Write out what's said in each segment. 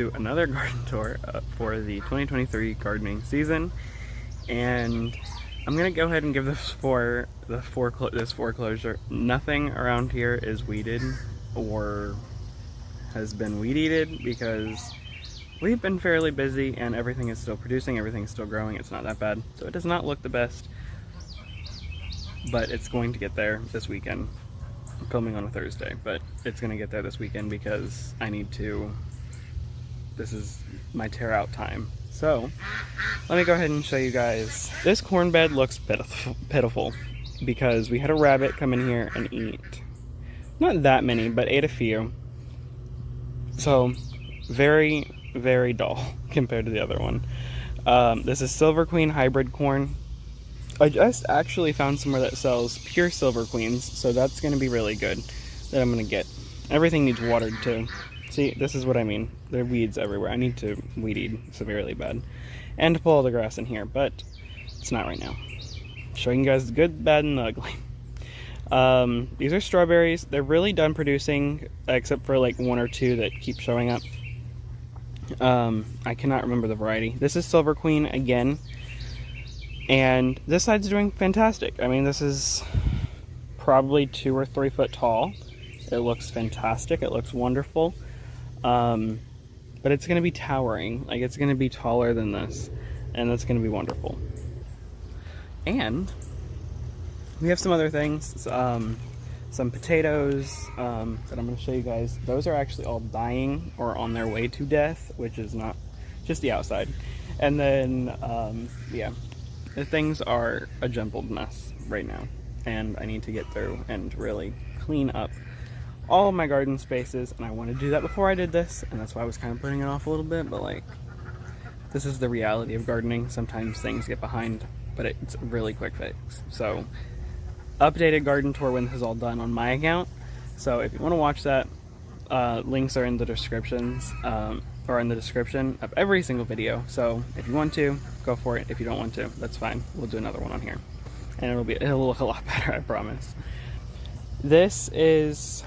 to another garden tour for the 2023 gardening season, and I'm gonna go ahead and give this foreclosure. Nothing around here is weeded or has been weed-eated because we've been fairly busy and everything is still producing, everything is still growing. It's not that bad, so it does not look the best, but it's going to get there this weekend. I'm filming on a Thursday, but it's going to get there this weekend because I need to, this is my tear out time. So let me go ahead and show you guys. This corn bed looks pitiful because we had a rabbit come in here and eat, not that many, but ate a few. So very, very dull compared to the other one. This is Silver Queen hybrid corn. I just actually found somewhere that sells pure Silver Queens, so that's going to be really good that I'm going to get. Everything needs watered too. See, this is what I mean. There are weeds everywhere. I need to weed eat severely bad. And to pull all the grass in here, but it's not right now. Showing you guys the good, bad, and the ugly. These are strawberries. They're really done producing, except for like one or two that keep showing up. I cannot remember the variety. This is Silver Queen again. And this side's doing fantastic. I mean, this is probably 2 or 3 foot tall. It looks fantastic. It looks wonderful. But it's going to be towering. Like, it's going to be taller than this. And that's going to be wonderful. And we have some other things. Some potatoes that I'm going to show you guys. Those are actually all dying or on their way to death, which is not just the outside. And then, yeah. The things are a jumbled mess right now, and I need to get through and really clean up all of my garden spaces, and I want to do that before I did this, and that's why I was kind of putting it off a little bit, but like, this is the reality of gardening. Sometimes things get behind, but it's a really quick fix. So, updated garden tour when this is all done on my account, so if you want to watch that, links are in the descriptions, or in the description of every single video. So if you want to, go for it. If you don't want to, that's fine. We'll do another one on here, and it'll look a lot better, I promise. This is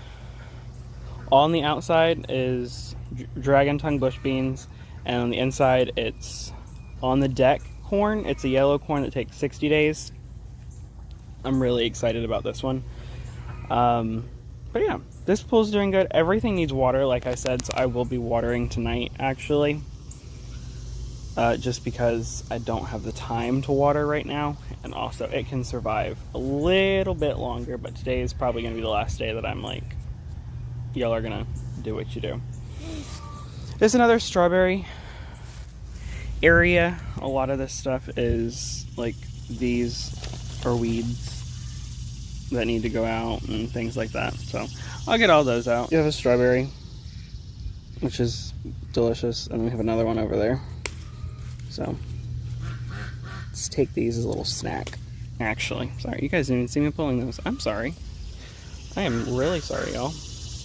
on the outside is dragon tongue bush beans, and on the inside it's on the deck corn. It's a yellow corn that takes 60 days. I'm really excited about this one. But yeah, this pool's doing good. Everything needs water, like I said, so I will be watering tonight, actually. Just because I don't have the time to water right now, and also it can survive a little bit longer, but today is probably going to be the last day that I'm like, y'all are going to do what you do. There's another strawberry area. A lot of this stuff is, like, these are weeds that need to go out and things like that, so I'll get all those out. You have a strawberry, which is delicious, and we have another one over there, so let's take these as a little snack. Actually, sorry, you guys didn't even see me pulling those. I'm sorry. I am really sorry, y'all.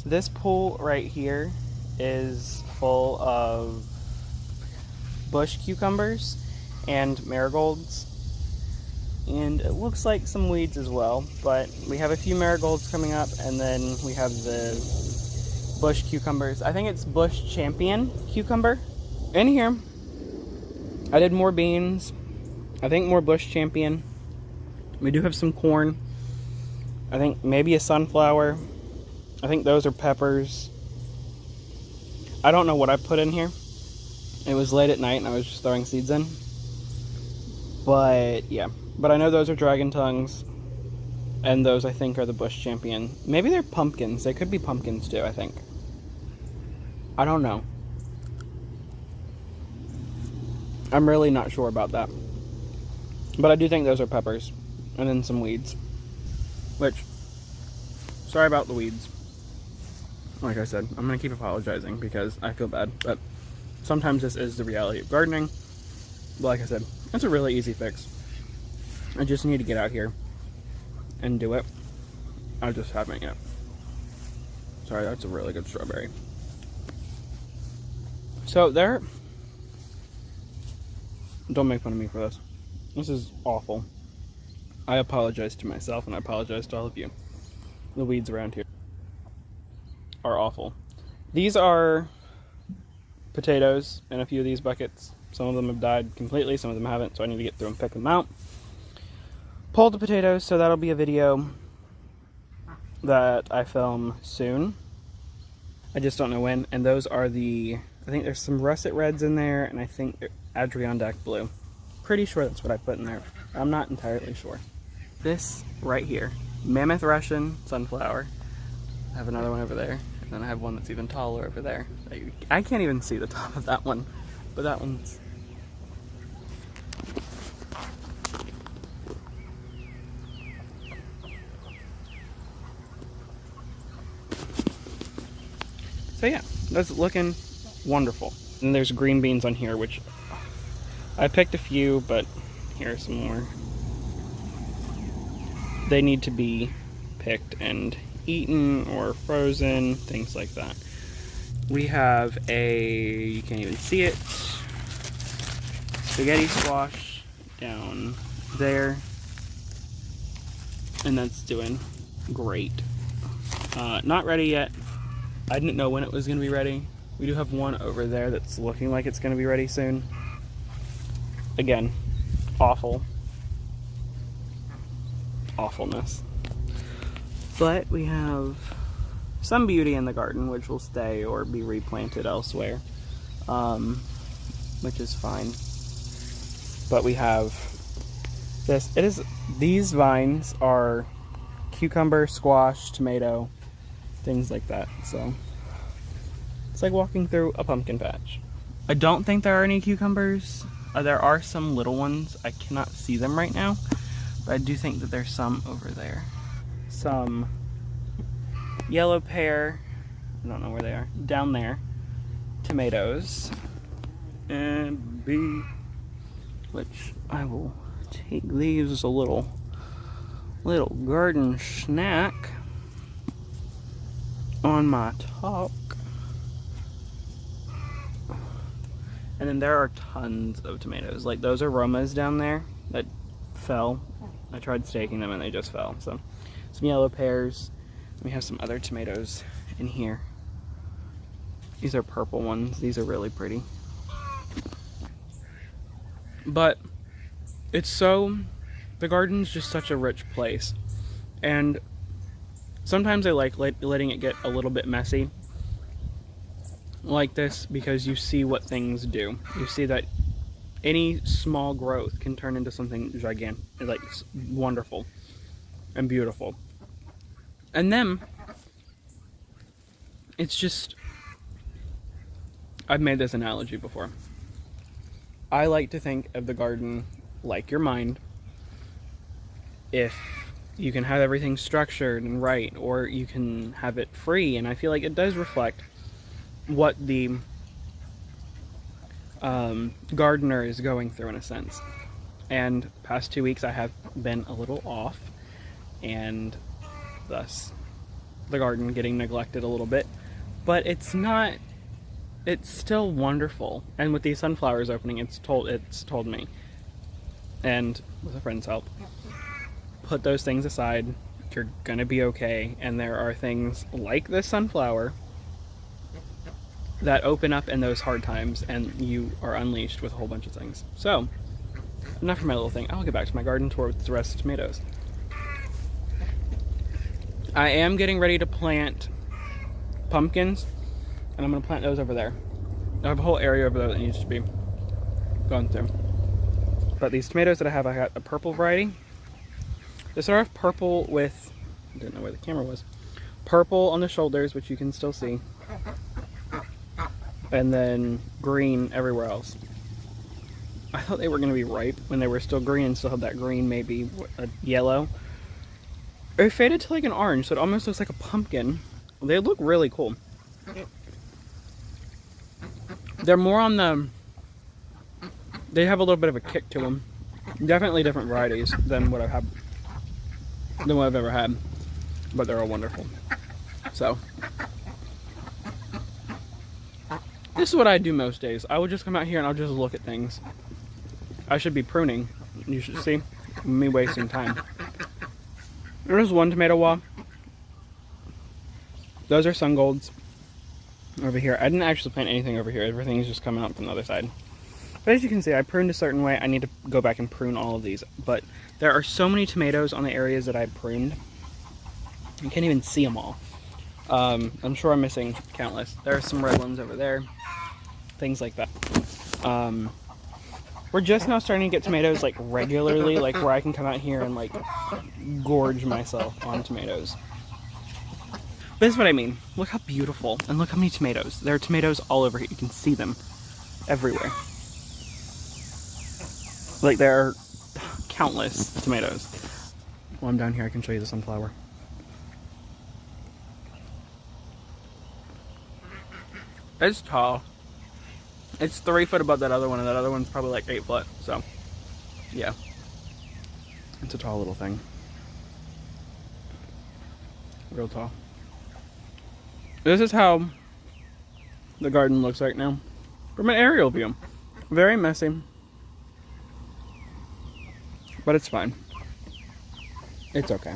This pool right here is full of bush cucumbers and marigolds, and it looks like some weeds as well, but we have a few marigolds coming up, and then we have the bush cucumbers. I think it's bush champion cucumber. In here, I did more beans, I think more bush champion. We do have some corn, I think maybe a sunflower. I think those are peppers. I don't know what I put in here. It was late at night and I was just throwing seeds in. But yeah, but I know those are dragon tongues, and those I think are the bush champion. Maybe they're pumpkins. They could be pumpkins too, I think. I don't know. I'm really not sure about that. But I do think those are peppers. And then some weeds. Which, sorry about the weeds. Like I said, I'm going to keep apologizing because I feel bad. But sometimes this is the reality of gardening. But like I said, it's a really easy fix. I just need to get out here and do it. I just haven't yet. Sorry, that's a really good strawberry. So there, don't make fun of me for this. This is awful. I apologize to myself and I apologize to all of you. The weeds around here are awful. These are potatoes in a few of these buckets. Some of them have died completely, some of them haven't, so I need to get through and pick them out. Pulled the potatoes, so that'll be a video that I film soon. I just don't know when. And those are I think there's some russet reds in there, and I think Adirondack blue. Pretty sure that's what I put in there. I'm not entirely sure. This right here, Mammoth Russian sunflower. I have another one over there, and then I have one that's even taller over there. I can't even see the top of that one, but that one's... So yeah, that's looking wonderful. And there's green beans on here, which I picked a few, but here are some more. They need to be picked and eaten or frozen, things like that. We have you can't even see it, spaghetti squash down there, and that's doing great. Not ready yet. I didn't know when it was going to be ready. We do have one over there that's looking like it's going to be ready soon. Again, awfulness. But we have some beauty in the garden, which will stay or be replanted elsewhere, which is fine. But we have this. These vines are cucumber, squash, tomato, things like that. So it's like walking through a pumpkin patch. I don't think there are any cucumbers. There are some little ones. I cannot see them right now, but I do think that there's some over there. Some yellow pear, I don't know where they are, down there. Tomatoes, and which I will take these as a little garden snack on my talk. And then there are tons of tomatoes. Like those are Romas down there that fell. I tried staking them and they just fell. So some yellow pears. We have some other tomatoes in here. These are purple ones. These are really pretty. But the garden's just such a rich place. And sometimes I like letting it get a little bit messy like this, because you see what things do. You see that any small growth can turn into something gigantic, like wonderful and beautiful. And then it's just, I've made this analogy before. I like to think of the garden like your mind. If you can have everything structured and right, or you can have it free, and I feel like it does reflect what the gardener is going through in a sense. And past 2 weeks I have been a little off, and thus the garden getting neglected a little bit, but it's still wonderful. And with these sunflowers opening, it's told me, and with a friend's help, put those things aside, you're gonna be okay. And there are things like this sunflower that open up in those hard times, and you are unleashed with a whole bunch of things. So, enough for my little thing. I'll get back to my garden tour with the rest of the tomatoes. I am getting ready to plant pumpkins, and I'm going to plant those over there. I have a whole area over there that needs to be gone through. But these tomatoes that I got a purple variety. They start off purple with, I didn't know where the camera was, purple on the shoulders, which you can still see, and then green everywhere else. I thought they were going to be ripe when they were still green and still had that green, maybe a yellow. It faded to like an orange, so it almost looks like a pumpkin. They look really cool. They're more on they have a little bit of a kick to them. Definitely different varieties than what I've ever had, but they're all wonderful. So this is what I do most days. I will just come out here and I'll just look at things. I should be pruning. You should see me wasting time. There's one tomato wall. Those are sun golds. over here. I didn't actually plant anything over here. Everything's just coming up from the other side. But as you can see, I pruned a certain way. I need to go back and prune all of these. But there are so many tomatoes on the areas that I pruned. You can't even see them all. I'm sure I'm missing countless. There are some red ones over there. Things like that. We're just now starting to get tomatoes like regularly, like where I can come out here and like gorge myself on tomatoes. But this is what I mean. Look how beautiful, and look how many tomatoes. There are tomatoes all over here. You can see them everywhere. Like there are countless tomatoes. While I'm down here, I can show you the sunflower. It's tall. It's 3 foot above that other one, and that other one's probably like 8 foot. So, yeah. It's a tall little thing. Real tall. This is how the garden looks right now from an aerial view. Very messy. But it's fine. It's okay.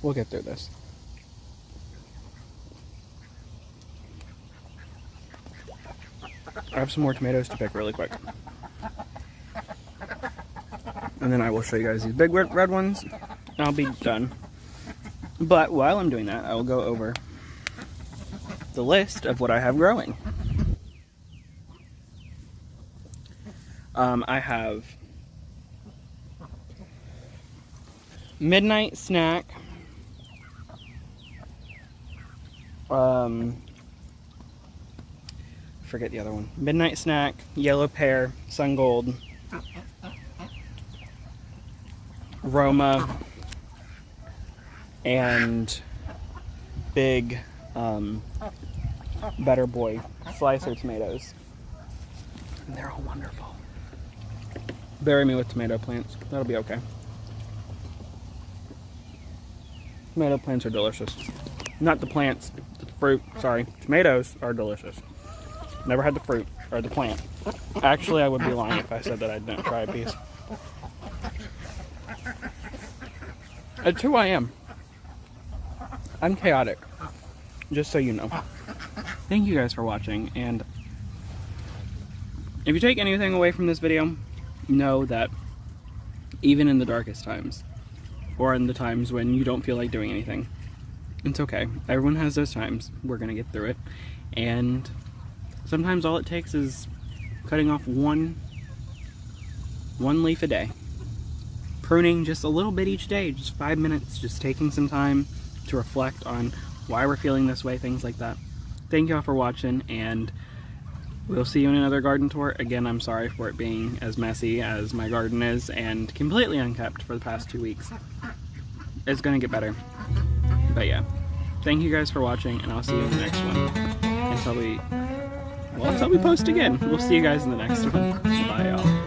We'll get through this. I have some more tomatoes to pick really quick. And then I will show you guys these big red ones. And I'll be done. But while I'm doing that, I will go over the list of what I have growing. I have midnight snack. Forget the other one. Midnight snack, yellow pear, sun gold, Roma, and big Better Boy slicer tomatoes. And they're all wonderful. Bury me with tomato plants. That'll be okay. Tomato plants are delicious. Not the plants, the fruit. Sorry. Tomatoes are delicious. Never had the fruit or the plant. Actually, I would be lying if I said that I didn't try a piece. It's who I am. I'm chaotic. Just so you know. Thank you guys for watching, and if you take anything away from this video, know that even in the darkest times, or in the times when you don't feel like doing anything, it's okay. Everyone has those times. We're gonna get through it, and sometimes all it takes is cutting off one leaf a day. Pruning just a little bit each day, just 5 minutes, just taking some time to reflect on why we're feeling this way, things like that. Thank you all for watching, and we'll see you in another garden tour. Again, I'm sorry for it being as messy as my garden is and completely unkept for the past 2 weeks. It's gonna get better. But yeah, thank you guys for watching, and I'll see you in the next one. Until we post again. We'll see you guys in the next one. Bye, y'all.